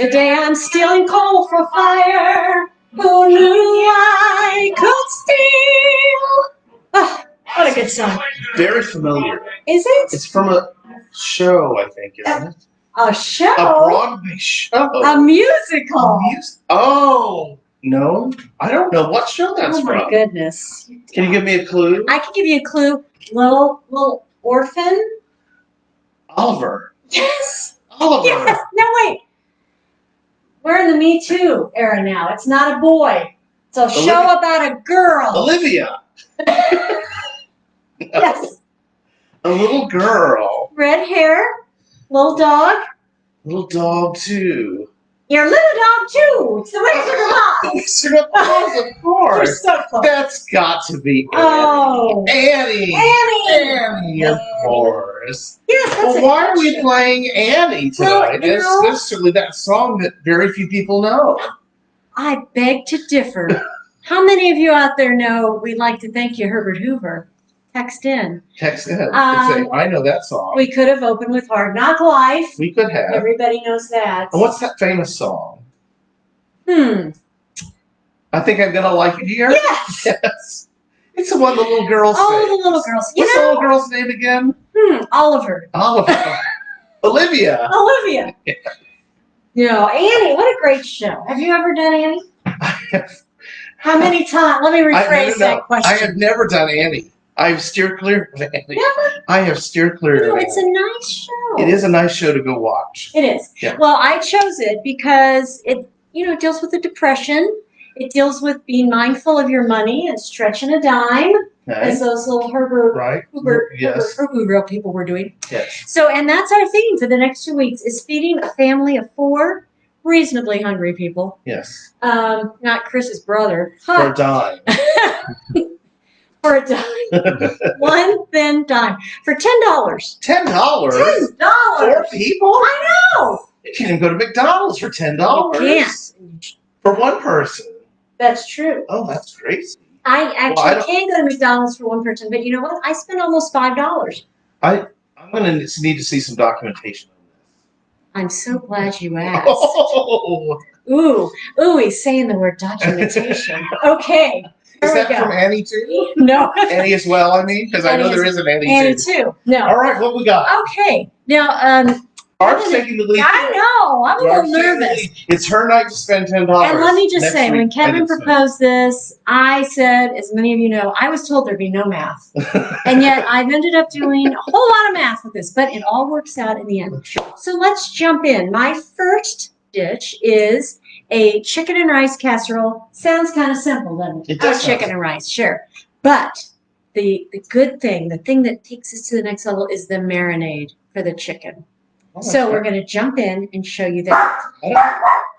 The day I'm stealing coal for fire, who knew I could steal? Oh, what a good song. Very familiar. Is it? It's from a show, I think, isn't it? A show? A Broadway show. A musical. Oh, no. I don't know what show that's from. Oh, my goodness. Can you give me a clue? I can give you a clue. Little orphan? Oliver. Yes. Oliver. Yes. No, wait. We're in the Me Too era now. It's not a boy. It's a show about a girl. Olivia. Yes. A little girl. Red hair. Little dog. Little dog, too. Your little dog, too. It's the Wizard of Oz. Wizard of Oz, of course. You're so close. That's got to be Annie. Oh. Annie. Annie. Of course. Yes, that's Well, why are we playing Annie tonight? Well, It's certainly that song that very few people know. I beg to differ. How many of you out there know we'd like to thank you, Herbert Hoover? Text in. Text in and say, I know that song. We could have opened with Hard Knock Life. We could have. Everybody knows that. And what's that famous song? I think I'm Gonna Like It Here? Yes. Yes. It's the one the little girls Oh, sing. the little girls. What's the little girl's name again? Oliver. Oliver. Olivia. Olivia. Yeah. No, Annie, what a great show. Have you ever done Annie? How many times? Let me rephrase that question. I have never done Annie. I've steered clear of Annie. Never? I have steered clear of Annie. It's a nice show. It is a nice show to go watch. It is. Yeah. Well, I chose it because it, deals with the depression. It deals with being mindful of your money and stretching a dime, as those little Herbert Hoover people were doing. Yes. So, and that's our theme for the next 2 weeks, is feeding a family of 4 reasonably hungry people. Yes. Not Chris's brother. For a dime. For a dime. One thin dime. For $10. $10? $10? 4 people? I know! You can't even go to McDonald's for $10. You can't. For one person. That's true. Oh, that's crazy. I actually can go to McDonald's for one person, but you know what? I spend almost $5. I'm going to need to see some documentation on this. I'm so glad you asked. Oh. Ooh, he's saying the word documentation. Okay. Is that from Annie too? No. Annie as well, I mean? Because I know there is an Annie too. Annie too. No. All right, what we got? Okay. Now, Barb's taking the lead. I know. I'm a little nervous. It's her night to spend $10. And let me just say, when Kevin proposed this, I said, as many of you know, I was told there'd be no math. And yet I've ended up doing a whole lot of math with this, but it all works out in the end. So let's jump in. My first dish is a chicken and rice casserole. Sounds kind of simple, doesn't it? It does. Chicken and rice, sure. But the good thing, the thing that takes us to the next level is the marinade for the chicken. So we're going to jump in and show you that.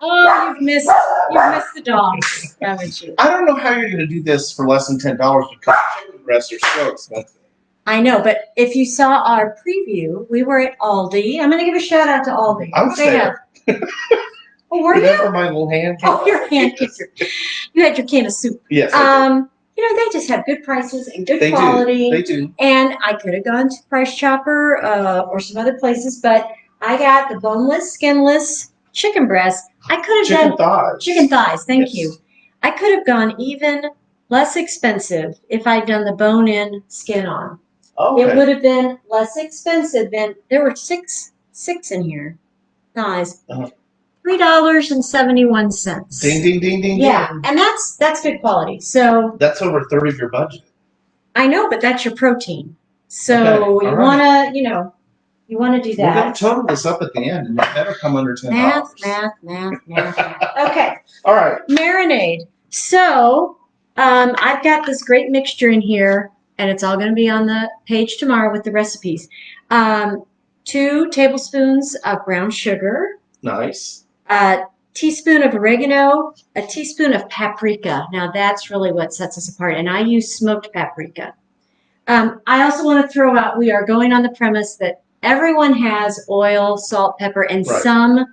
Oh, you've missed the dogs, haven't you? I don't know how you're going to do this for less than $10 because chicken breasts are so expensive. I know, but if you saw our preview, we were at Aldi. I'm going to give a shout out to Aldi. I was there. Oh, were you? Remember my little hand? Oh, your hand kisser. You had your can of soup. Yes. They just have good prices and good They quality. They do. And I could have gone to Price Chopper or some other places, but I got the boneless, skinless chicken breast. I could have done chicken thighs. Thank you. I could have gone even less expensive if I'd done the bone-in, skin-on. Okay. It would have been less expensive than there were six in here. Thighs. $3.71. Ding, ding, ding, ding. Yeah, ding. and that's good quality. So that's over a third of your budget. I know, but that's your protein. So you wanna do that. We're gonna total this up at the end, and it better come under $10. Math. Okay. All right. Marinade. So I've got this great mixture in here, and it's all going to be on the page tomorrow with the recipes. 2 tablespoons of brown sugar. Nice. A teaspoon of oregano, a teaspoon of paprika. Now that's really what sets us apart, and I use smoked paprika. I also want to throw out, we are going on the premise that everyone has oil, salt, pepper, and some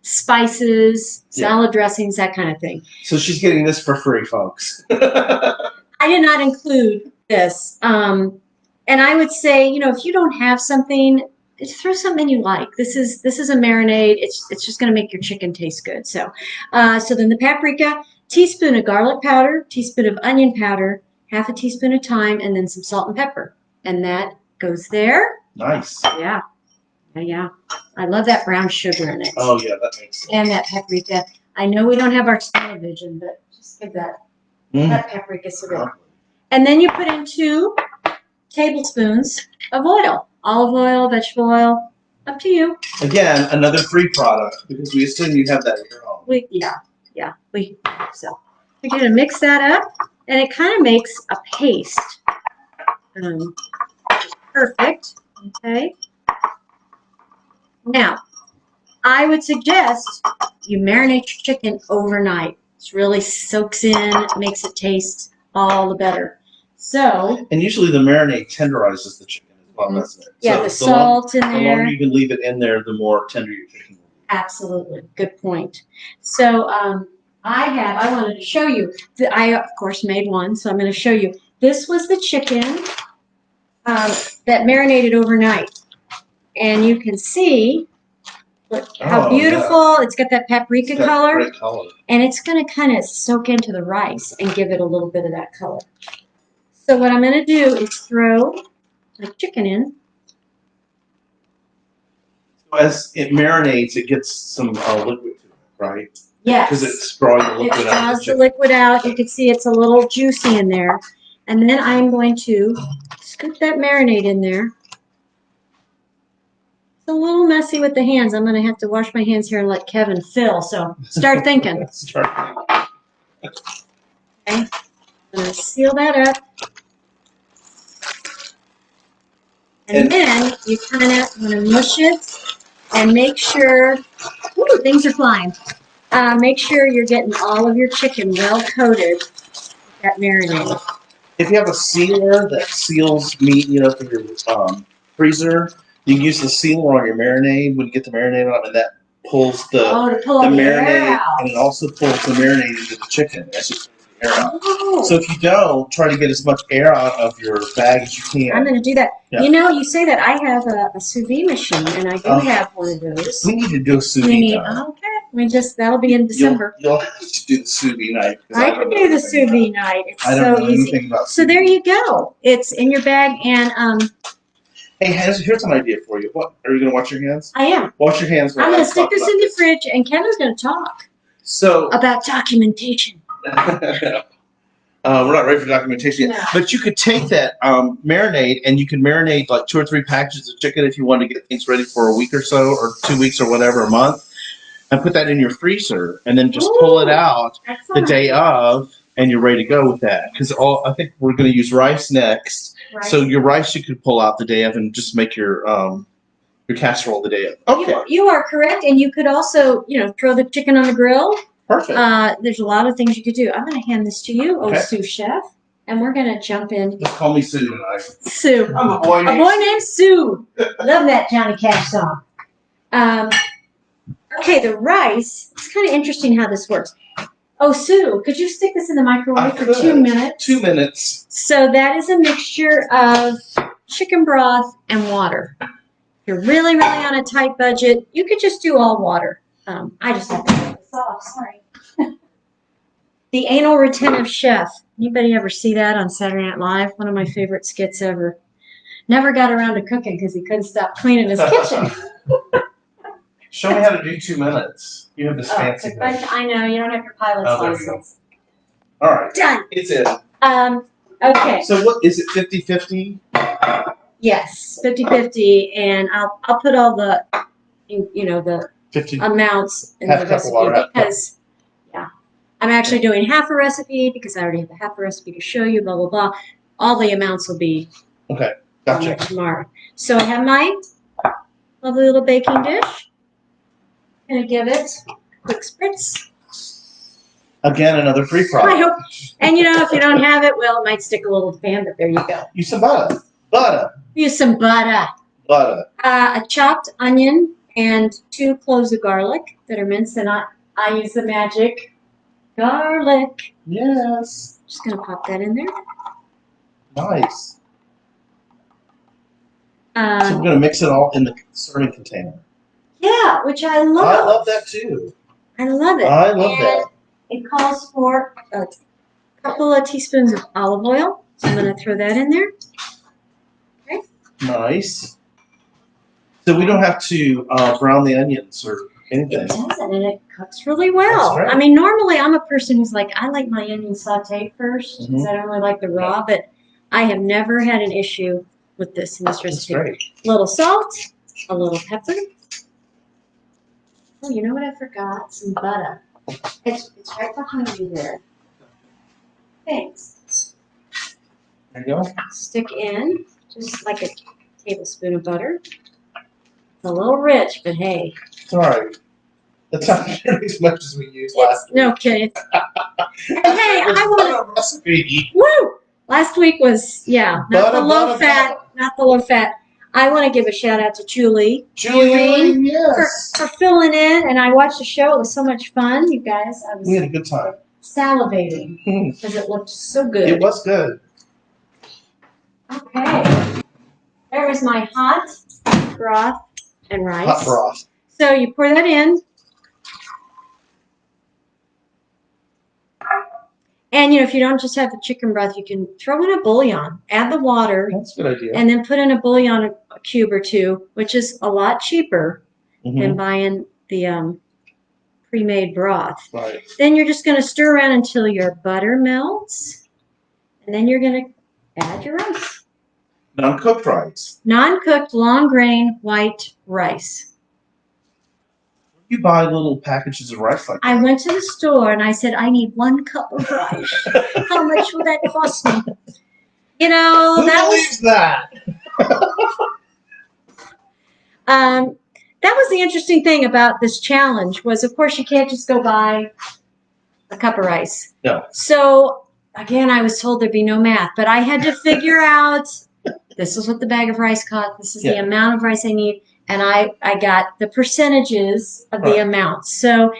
spices, salad dressings, that kind of thing. So she's getting this for free, folks. I did not include this. And I would say, if you don't have something, throw something you like. This is a marinade. It's just going to make your chicken taste good. So, so then the paprika, teaspoon of garlic powder, teaspoon of onion powder, half a teaspoon of thyme, and then some salt and pepper, and that goes there. Nice. Yeah, yeah. I love that brown sugar in it. Oh yeah, that makes sense. And that paprika. I know we don't have our television, but just give that paprika some good. And then you put in 2 tablespoons of oil. Olive oil, vegetable oil, up to you. Again, another free product because we assume you have that at your home. So we're going to mix that up, and it kind of makes a paste. Perfect. Okay. Now, I would suggest you marinate your chicken overnight. It really soaks in, makes it taste all the better. So. And usually the marinade tenderizes the chicken as well, doesn't it? Yeah, so the salt in there. The longer you can leave it in there, the more tender your chicken will be. Absolutely. Good point. So I wanted to show you. I, of course, made one, so I'm going to show you. This was the chicken that marinated overnight. And you can see how beautiful. Yeah. It's got that paprika color. Great color. And it's going to kind of soak into the rice and give it a little bit of that color. So what I'm going to do is throw the chicken in. As it marinates, it gets some liquid to it, right? Yes. Because it's drawing the liquid out. It draws the liquid out. You can see it's a little juicy in there. And then I'm going to scoop that marinade in there. It's a little messy with the hands. I'm going to have to wash my hands here and let Kevin fill. So start thinking. Okay. I'm going to seal that up. And then you kind of want to mush it and make sure, ooh, things are flying. Make sure you're getting all of your chicken well coated with that marinade. If you have a sealer that seals meat, for your freezer, you can use the sealer on your marinade when you get the marinade out, and that pulls the marinade, and it also pulls the marinade into the chicken. That's just the air out. Oh. So if you don't, try to get as much air out of your bag as you can. I'm going to do that. Yeah. You say that I have a sous vide machine, and I do have one of those. We need to do a sous vide. Okay. That'll be in December. You'll have to do the sous vide night. I can do the sous vide night. It's I don't know easy. Anything about so there you go. It's in your bag, and Hey, here's an idea for you. What are you going to wash your hands? I am. Wash your hands. I'm going to stick this in the fridge, and Kevin's going to talk about documentation. We're not ready for documentation yet. No. But you could take that marinade, and you could marinate like 2 or 3 packages of chicken if you want to get things ready for a week or so, or 2 weeks or whatever, a month, and put that in your freezer, and then just pull it out the day of, and you're ready to go with that. Because I think we're going to use rice next. Right. So your rice you could pull out the day of and just make your casserole the day of. Okay. You are correct, and you could also throw the chicken on the grill. Perfect. There's a lot of things you could do. I'm going to hand this to you, sous chef, and we're going to jump in. Just call me Sue tonight. Sue. I'm a boy named Sue. Love that Johnny Cash song. Okay, the rice. It's kind of interesting how this works. Oh, Sue, could you stick this in the microwave for 2 minutes? 2 minutes. So that is a mixture of chicken broth and water. If you're really, really on a tight budget, you could just do all water. I just have to take this off. Sorry. The Anal Retentive Chef. Anybody ever see that on Saturday Night Live? One of my favorite skits ever. Never got around to cooking because he couldn't stop cleaning his kitchen. Show me how to do 2 minutes. You have this fancy thing. I know. You don't have your pilot's license. All right. Done. It's in. Okay. So what is it, 50-50? Yes, 50-50. And I'll put all the, the 50 amounts in the recipe because, I'm actually doing half a recipe because I already have a half a recipe to show you, blah, blah, blah. All the amounts will be gotcha. Tomorrow. So I have my lovely little baking dish. Going to give it a quick spritz. Again, another free product. I hope. And if you don't have it, well, it might stick a little to the pan, but there you go. Use some butter. Use some butter. A chopped onion and 2 cloves of garlic that are minced, and I use the magic garlic. Yes. Just going to pop that in there. Nice. So we're gonna mix it all in the serving container. Yeah, which I love. I love that too. I love it. I love that. It calls for a couple of teaspoons of olive oil. So I'm going to throw that in there. Okay. Nice. So we don't have to brown the onions or anything. It doesn't, and it cooks really well. That's right. I mean, normally I'm a person who's like, I like my onions sauteed first because I don't really like the raw, but I have never had an issue with this in this recipe. That's great. A little salt, a little pepper. Oh, you know what I forgot? Some butter. It's right behind you there. Thanks. There you go. Stick in just like a tablespoon of butter. It's a little rich, but hey. It's all right. That's not nearly as much as we used last week. No kidding. And hey, I want a recipe. Woo! Last week was not the low fat. I want to give a shout out to Julie. Julie, yes. For filling in, and I watched the show. It was so much fun, you guys. We had a good time. Salivating because it looked so good. It was good. Okay. There is my hot broth and rice. Hot broth. So you pour that in. And, if you don't just have the chicken broth, you can throw in a bouillon. Add the water. That's a good idea. And then put in a bouillon, a cube or two, which is a lot cheaper than buying the pre-made broth. Right. Then you're just going to stir around until your butter melts. And then you're going to add your rice. Non-cooked rice. Non-cooked, long-grain, white rice. You buy little packages of rice like that. I went to the store and I said, I need 1 cup of rice. How much will that cost me? Who believes that? That was the interesting thing about this challenge was, of course, you can't just go buy a cup of rice. No. So, again, I was told there'd be no math, but I had to figure out this is what the bag of rice cost. This is the amount of rice I need. And I got the percentages of the amounts. So,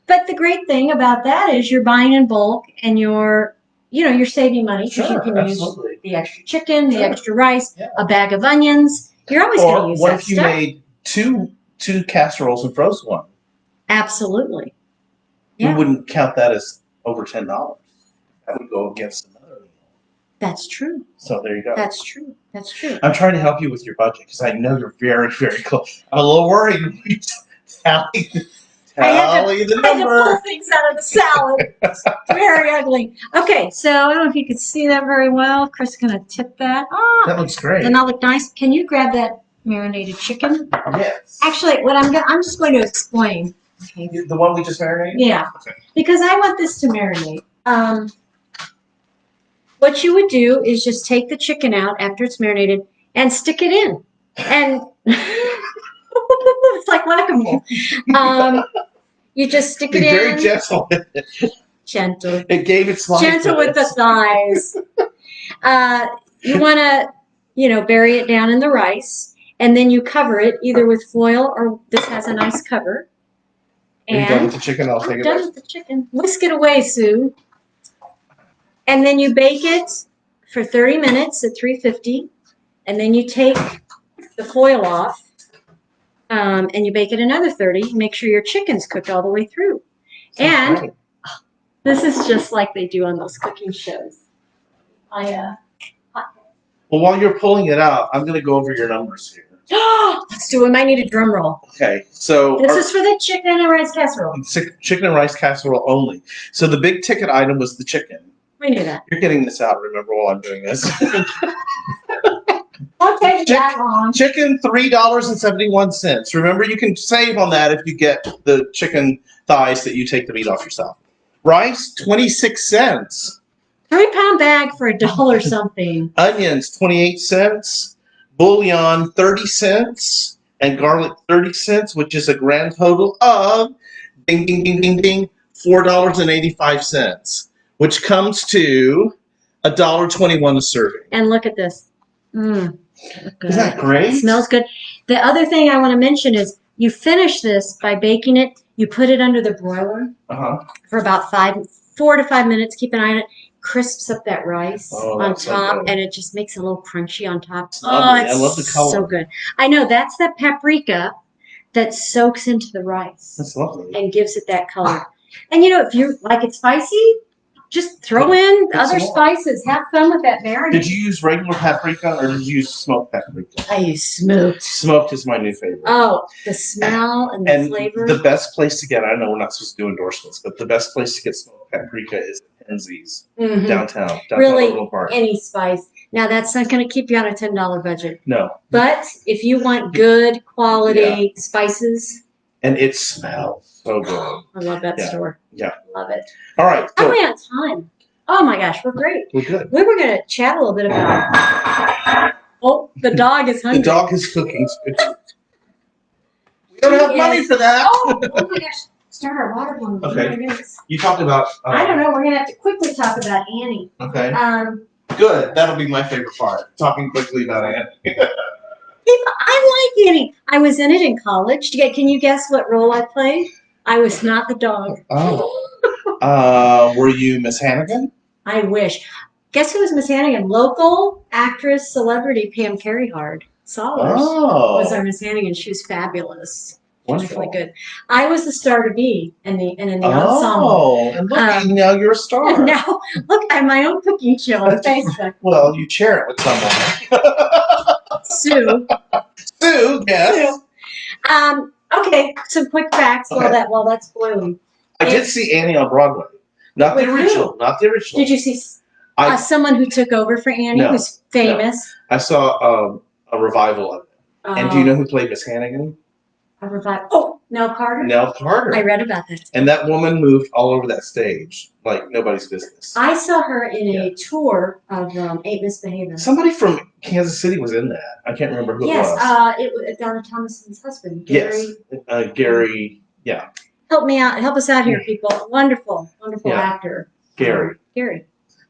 but the great thing about that is you're buying in bulk and you're saving money because you can use the extra chicken, the extra rice, a bag of onions. You're always going to use that stuff. Or what if you made two casseroles and froze one? Absolutely. You wouldn't count that as over $10. That would go against another. That's true. So there you go. That's true. That's true. I'm trying to help you with your budget because I know you're very, very close. I'm a little worried when you tally the number. I had to pull things out of the salad. It's very ugly. Okay, so I don't know if you could see that very well. Chris is going to tip that. That looks great. Doesn't that look nice? Can you grab that marinated chicken? Yes. Actually, I'm just going to explain. Okay. The one we just marinated? Yeah. Okay. Because I want this to marinate. What you would do is just take the chicken out after it's marinated and stick it in. And it's like whack-a-mole. You just stick it in. Very gentle with it. Gentle. It gave its life. Gentle with the thighs. You want to, bury it down in the rice. And then you cover it either with foil or this has a nice cover. Are you done with the chicken? I'll take it. Done with the chicken. Whisk it away, Sue. And then you bake it for 30 minutes at 350. And then you take the foil off and you bake it another 30. Make sure your chicken's cooked all the way through. And this is just like they do on those cooking shows. Well, while you're pulling it out, I'm going to go over your numbers here. Let's do it. I might need a drum roll. Okay, so this is for the chicken and rice casserole. Chicken and rice casserole only. So the big ticket item was the chicken. We knew that. You're getting this out, remember, while I'm doing this. Don't take that long. Chicken, $3.71. Remember, you can save on that if you get the chicken thighs that you take the meat off yourself. Rice, 26 cents. 3-pound bag for $1 something. Onions, 28 cents. Bouillon, 30 cents. And garlic, 30 cents, which is a grand total of, ding, ding, ding, ding, ding, $4.85. Which comes to $1.21 a serving. And look at this. Isn't that great? It smells good. The other thing I want to mention is you finish this by baking it. You put it under the broiler for about 4 to 5 minutes. Keep an eye on it. Crisps up that rice on top, so and it just makes it a little crunchy on top. It's lovely. I love the color. So good. I know that's that paprika that soaks into the rice. That's lovely. And gives it that color. And if you like it spicy, just throw in other spices. Have fun with that marinade. Did you use regular paprika or did you use smoked paprika? I use smoked. Smoked is my new favorite. Oh, the smell and the flavor. The best place to get, I know we're not supposed to do endorsements, but the best place to get smoked paprika is Penzies, downtown really, Overland Park. Any spice. Now, that's not going to keep you on a $10 budget. No. But if you want good quality spices. And it smells so good. I love that store. Yeah. Love it. All right. How are we on time? Oh, my gosh. We're great. We're good. We were going to chat a little bit about... Oh, the dog is hungry. The dog is cooking. We don't have money for that. Oh my gosh. Start our water bottle. Okay. You talked about... I don't know. We're going to have to quickly talk about Annie. Okay. Good. That'll be my favorite part. Talking quickly about Annie. I like Annie. I was in it in college. Can you guess what role I played? I was not the dog. Oh. Were you Miss Hannigan? I wish. Guess who was Miss Hannigan? Local actress, celebrity Pam Careyhard. Solace was our Miss Hannigan. She was fabulous. Wonderful. Really good. I was the star to be in the ensemble. Oh, and look, now you're a star. Now, look, I have my own cooking show on Facebook. Well, you share it with someone. Sue. Sue, yes. Okay, some quick facts while that's boiling. I did see Annie on Broadway. Not the original. Not the original. Did you see someone who took over for Annie who's famous? No. I saw a revival of it. And do you know who played Miss Hannigan? A revival. Oh, Nell Carter? Nell Carter. I read about that. And that woman moved all over that stage like nobody's business. I saw her in a tour of Ain't Misbehaving. Somebody from Kansas City was in that. I can't remember who it was. Yes, it was Donna Thomason's husband, Gary. Yes, Gary, yeah. Help me out. Help us out here, people. Wonderful actor. Gary.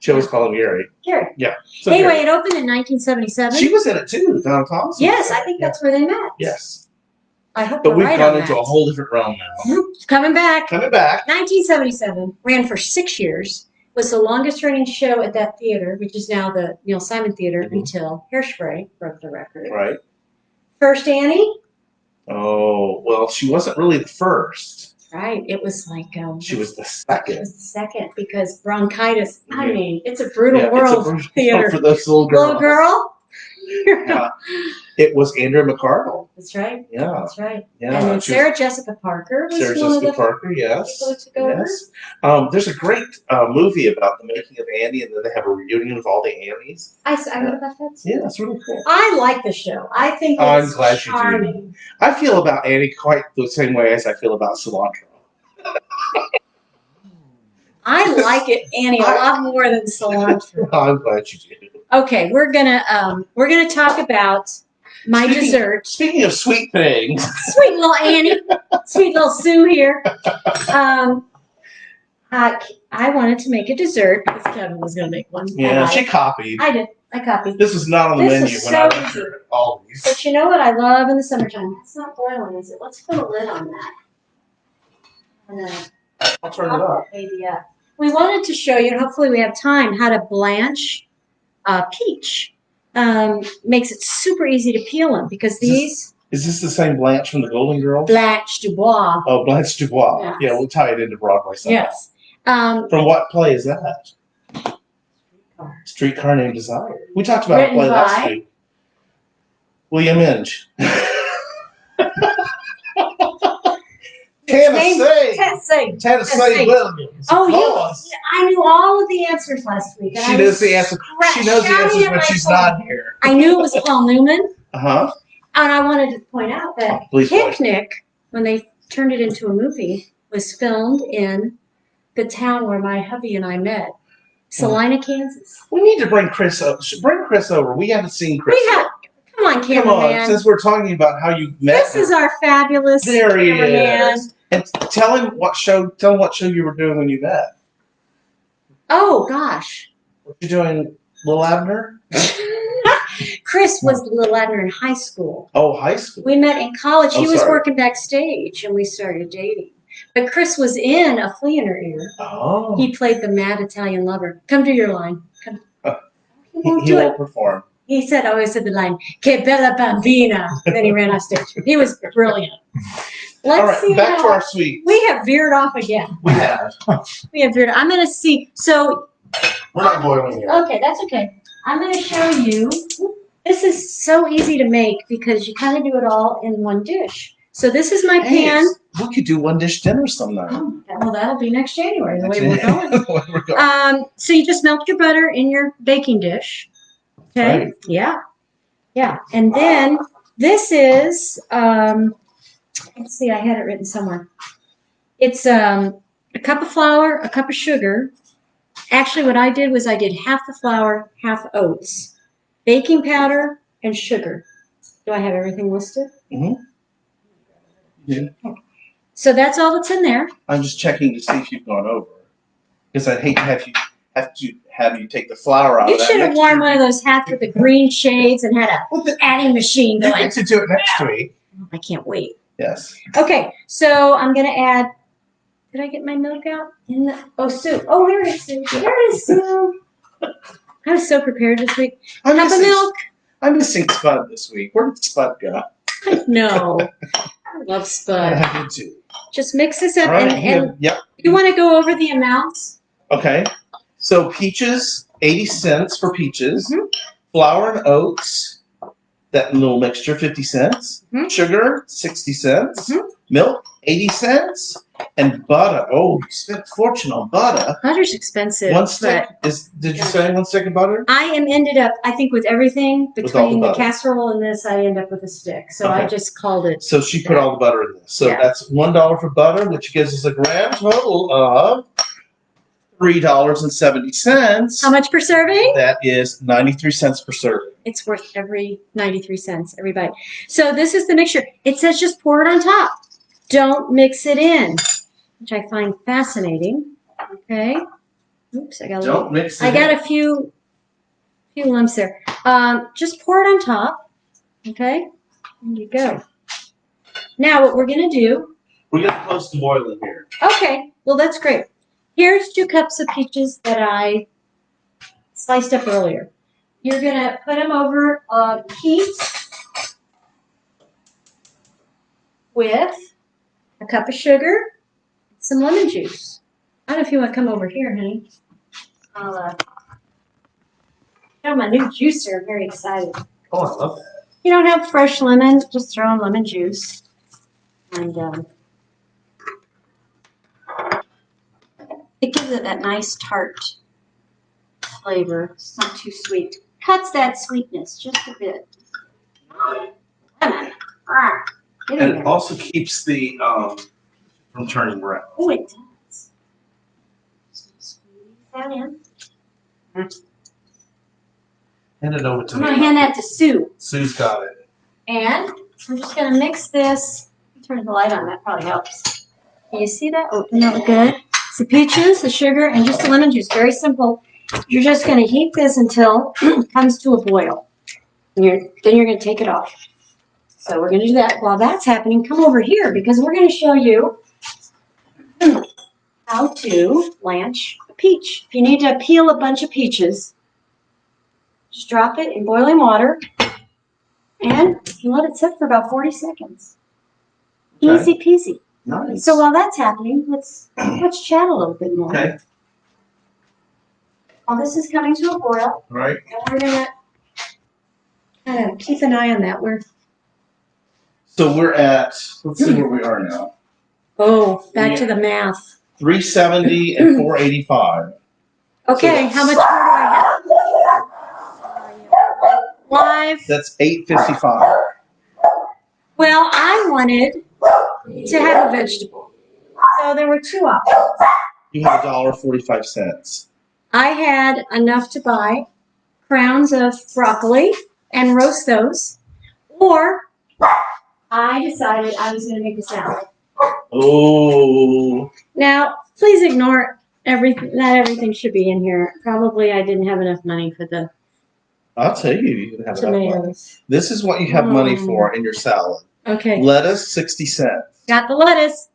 She always called him Gary. Gary. Yeah. So anyway, it opened in 1977. She was in it too, Donna Thomason. Yes, I think that's where they met. Yes. I hope but we've right gone into a whole different realm now. Coming back. 1977. Ran for 6 years. Was the longest running show at that theater, which is now the Neil Simon Theater, until Hairspray broke the record. Right. First Annie? Oh, well, she wasn't really the first. Right. It was like... she was the second. It was the second because bronchitis. I mean, it's a brutal world. It's a brutal theater. For those little girls. Little girl? Yeah. It was Andrea McArdle. That's right. Yeah. That's right. Yeah. And then Sarah Jessica Parker was Sarah Jessica Parker, yes. Yes. There's a great movie about the making of Annie, and then they have a reunion of all the Annies. I heard about that too. Yeah, that's really cool. I like the show. I think it's charming. You do. I feel about Annie quite the same way as I feel about cilantro. I like it, Annie, a lot more than cilantro. I'm glad you do. Okay, we're gonna talk about my dessert. Speaking of sweet things, sweet little Annie, sweet little Sue here. I wanted to make a dessert because Kevin was gonna make one. Yeah, she copied. I did. I copied. This was not on the menu when I went through all these. But you know what I love in the summertime? It's not boiling, is it? Let's put a lid on that. I'll turn it up. Maybe, yeah. We wanted to show you, and hopefully we have time, how to blanch peach. Makes it super easy to peel them because these... Is this the same Blanche from the Golden Girls? Blanche Dubois. Oh, Blanche Dubois. Yes. Yeah, we'll tie it into Broadway somehow. Yes. From what play is that? Streetcar Named Desire. We talked about a play last week. William Inge. Tennessee Williams. Oh, I knew all of the answers last week. She knows the answer. She knows the answers when she's not here. I knew it was Paul Newman. Uh-huh. And I wanted to point out that Picnic, when they turned it into a movie, was filmed in the town where my hubby and I met, Salina, Kansas. We need to bring Chris over. Bring Chris over. We haven't seen Chris. Come on, cameraman. Since we're talking about how you met. This is our fabulous cameraman. There he is. And tell him what show you were doing when you met. Oh gosh. What you doing, Lil Abner? Chris was Lil Abner in high school. Oh, high school. We met in college. He was working backstage, and we started dating. But Chris was in A Flea in Her Ear. Oh. He played the mad Italian lover. Come do your line. Come. He won't perform. He always said the line, "Che bella bambina." And then he ran off stage. He was brilliant. Let's All right, see back to our sweet. We have veered off again. We have. I'm going to see. So. We're not boiling here. Okay, that's okay. I'm going to show you. This is so easy to make because you kind of do it all in one dish. So this is my pan. We could do one dish dinner sometime. Oh, well, that'll be next January, the way we're going. So you just melt your butter in your baking dish. Okay. Right. Yeah. Yeah. And then this is, let's see, I had it written somewhere. It's a cup of flour, a cup of sugar. Actually, what I did was I did half the flour, half oats, baking powder, and sugar. Do I have everything listed? Mm-hmm. Yeah. Okay. So that's all that's in there. I'm just checking to see if you've gone over. Because I'd hate to have you take the flour out. You should have worn one of those hats with the green shades and had a adding machine going. You get to do it next week. I can't wait. Yes. Okay, so I'm going to add. Did I get my milk out? Sue. Oh, here it is, Sue. There it is, Sue. I was so prepared this week. Cup of milk. I'm missing Spud this week. Where did Spud go? No. I love Spud. I do too. Just mix this up. Right, and yep. You want to go over the amounts? Okay. So peaches, 80 cents for peaches. Mm-hmm. Flour and oats, that little mixture, 50 cents. Mm-hmm. Sugar, 60 cents. Mm-hmm. Milk, 80 cents. And butter. Oh, you spent a fortune on butter. Butter's expensive. One stick did you say 1 stick of butter? I ended up, I think with everything between the casserole and this, I end up with a stick. So okay. I just called it. So she put all the butter in this. So that's $1 for butter, which gives us a grand total of $3.70. How much per serving? That is 93 cents per serving. It's worth every 93 cents, every bite. So this is the mixture. It says just pour it on top. Don't mix it in, which I find fascinating. Okay. Oops, I got a few lumps there. Just pour it on top. Okay. There you go. Now what we're going to do. We're going to close to boiling here. Okay. Well, that's great. Here's 2 cups of peaches that I sliced up earlier. You're going to put them over heat with a cup of sugar, some lemon juice. I don't know if you want to come over here, honey. I'll show my new juicer. I'm very excited. Oh, I love that. You don't have fresh lemon, just throw in lemon juice. And it gives it that nice tart flavor. It's not too sweet. Cuts that sweetness just a bit. Lemon. And it also keeps the from turning brown. Oh, it does. So squeeze that in. Hand it over to me. I'm going to hand that to Sue. Sue's got it. And we're just going to mix this. Turn the light on. That probably helps. Can you see that? Oh, isn't that look good? It's the peaches, the sugar, and just the lemon juice. Very simple. You're just going to heat this until it comes to a boil. And then you're going to take it off. So we're going to do that. While that's happening, come over here because we're going to show you how to blanch a peach. If you need to peel a bunch of peaches, just drop it in boiling water and you let it sit for about 40 seconds. Okay. Easy peasy. Nice. So while that's happening, let's chat a little bit more. Okay. While this is coming to a boil, right. And we're going to kind of keep an eye on that. So we're at, let's see where we are now. Oh, back to the math. 370 and 485. Okay, so how much more do I have? Live. That's 855. Well, I wanted to have a vegetable. So there were 2 options. You have $1.45. I had enough to buy crowns of broccoli and roast those, or I decided I was going to make a salad. Oh. Now, please ignore everything. Not everything should be in here. Probably I didn't have enough money for the I'll tell you didn't have tomatoes. Enough money. This is what you have money for in your salad. Okay. Lettuce, 60 cents. Got the lettuce.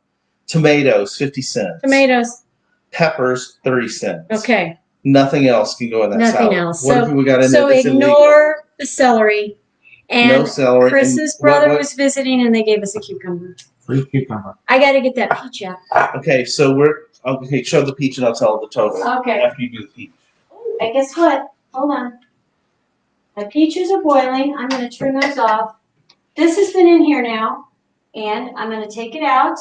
Tomatoes, 50 cents. Tomatoes. Peppers, 30 cents. Okay. Nothing else can go in that Nothing salad. else. What if we got in so there that's ignore the celery. And no celery. Chris's brother was visiting, and they gave us a cucumber. Free cucumber. I got to get that peach out. Okay, so show the peach and I'll tell the total. Okay. After you do the peach. And guess what? Hold on. My peaches are boiling. I'm going to turn those off. This has been in here now, and I'm going to take it out.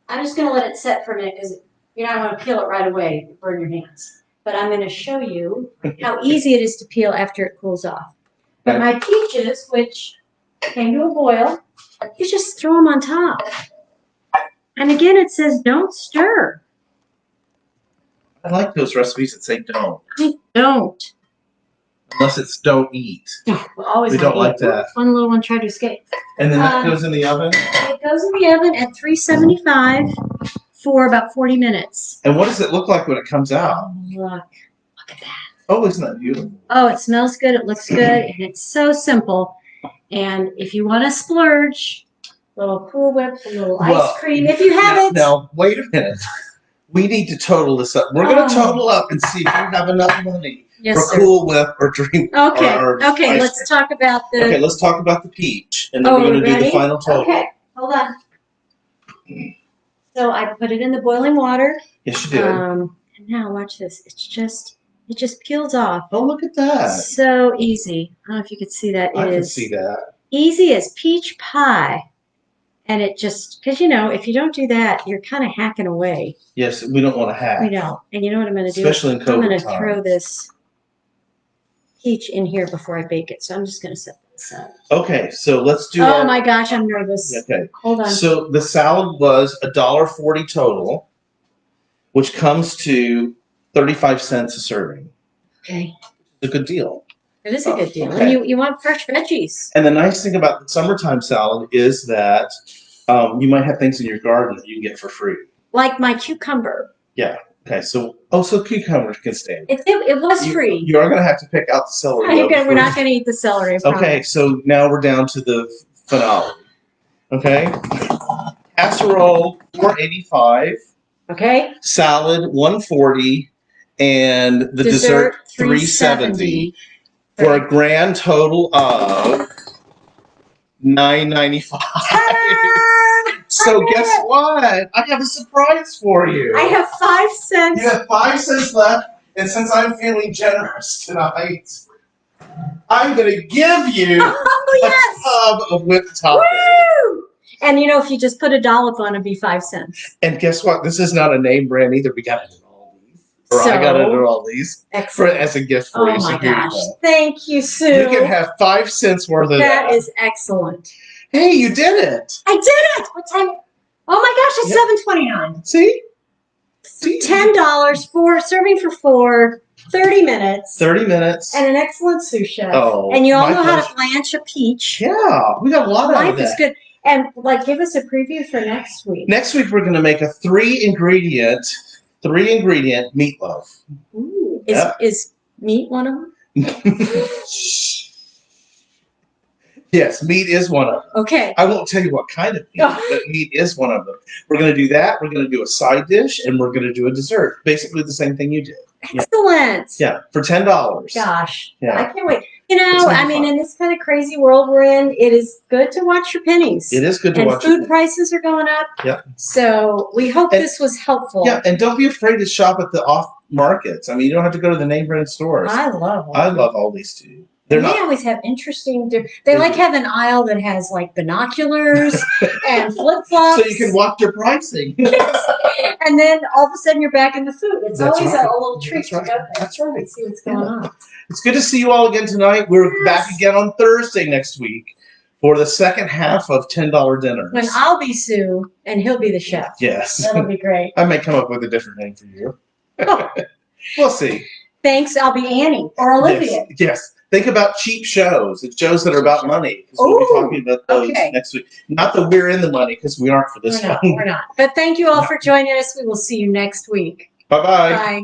I'm just going to let it set for a minute because you're not going to peel it right away. Burn your hands. But I'm going to show you how easy it is to peel after it cools off. But my peaches, which came to a boil, you just throw them on top. And again, it says don't stir. I like those recipes that say don't. I don't. Unless it's don't eat. We don't like that. One little one tried to escape. And then that goes in the oven? It goes in the oven at 375 for about 40 minutes. And what does it look like when it comes out? Look at that. Oh, isn't that beautiful? Oh, it smells good. It looks good. And it's so simple. And if you want to splurge, a little Cool Whip, a little ice cream. If you have it. Now, wait a minute. We need to total this up. We're going to total up and see if you have enough money for Cool Whip or drink. Okay. Or okay. Let's talk about the. Okay. Let's talk about the peach, and then we're going to do the final total. Okay. Hold on. So I put it in the boiling water. Yes, you did. And now watch this. It just peels off. Oh, look at that. So easy. I don't know if you could see that. I can see that. Easy as peach pie. And it just, because if you don't do that, you're kind of hacking away. Yes, we don't want to hack. We don't. And you know what I'm going to do? Especially in COVID I'm going to time. throw this peach in here before I bake it. So I'm just going to set this up. Okay, so let's do Oh my gosh, I'm nervous. Okay. Hold on. So the salad was $1.40 total, which comes to 35 cents a serving. Okay. It's a good deal. It is a good deal. Okay. And you want fresh veggies. And the nice thing about the summertime salad is that you might have things in your garden that you can get for free. Like my cucumber. Yeah. Okay. So cucumbers can stay. It was free. You are going to have to pick out the celery. We're not going to eat the celery. Okay. So now we're down to the finale. Okay. Casserole, $4.85. Okay. Salad, $1.40. And the dessert $3.70. For a grand total of $9.95. So guess what? I have a surprise for you. I have 5 cents. You have 5 cents left, and since I'm feeling generous tonight, I'm going to give you a tub of whipped topping. Woo! And if you just put a dollop on, it'd be 5 cents. And guess what? This is not a name brand either. We got it in all these. I got it in all these as a gift for you. Oh my gosh. Thank you, Sue. You can have 5 cents worth of that. That is excellent. Hey, you did it. I did it. What time? Oh my gosh, it's $7.29. See? $10 for serving for 4, 30 minutes. 30 minutes. And an excellent sous chef. Oh, and you all know how to blanch a peach. Yeah, we got a lot out of that. Life is good. And give us a preview for next week. Next week we're going to make a 3-ingredient meatloaf. Ooh. Is meat one of them? Yes, meat is one of them. Okay. I won't tell you what kind of meat, but meat is one of them. We're going to do that. We're going to do a side dish, and we're going to do a dessert. Basically the same thing you did. Excellent. Yeah, for $10. Gosh. Yeah. I can't wait. In this kind of crazy world we're in, it is good to watch your pennies. It is good to watch. And food prices are going up. Yeah. So we hope this was helpful. Yeah, and don't be afraid to shop at the off markets. I mean, you don't have to go to the name brand stores. I love all these too. They always have interesting. They have an aisle that has binoculars and flip flops, so you can watch your pricing. And then all of a sudden you're back in the food. It's always a little treat to go there. That's right. And see what's going on. It's good to see you all again tonight. We're back again on Thursday next week for the second half of $10 dinners. When I'll be Sue and he'll be the chef. Yes, that'll be great. I may come up with a different name for you. We'll see. Thanks. I'll be Annie or Olivia. Yes. Think about cheap shows. It's shows that are about money. We'll be talking about those next week. Not that we're in the money, because we aren't for this one. We're not. But thank you all for joining us. We will see you next week. Bye-bye. Bye.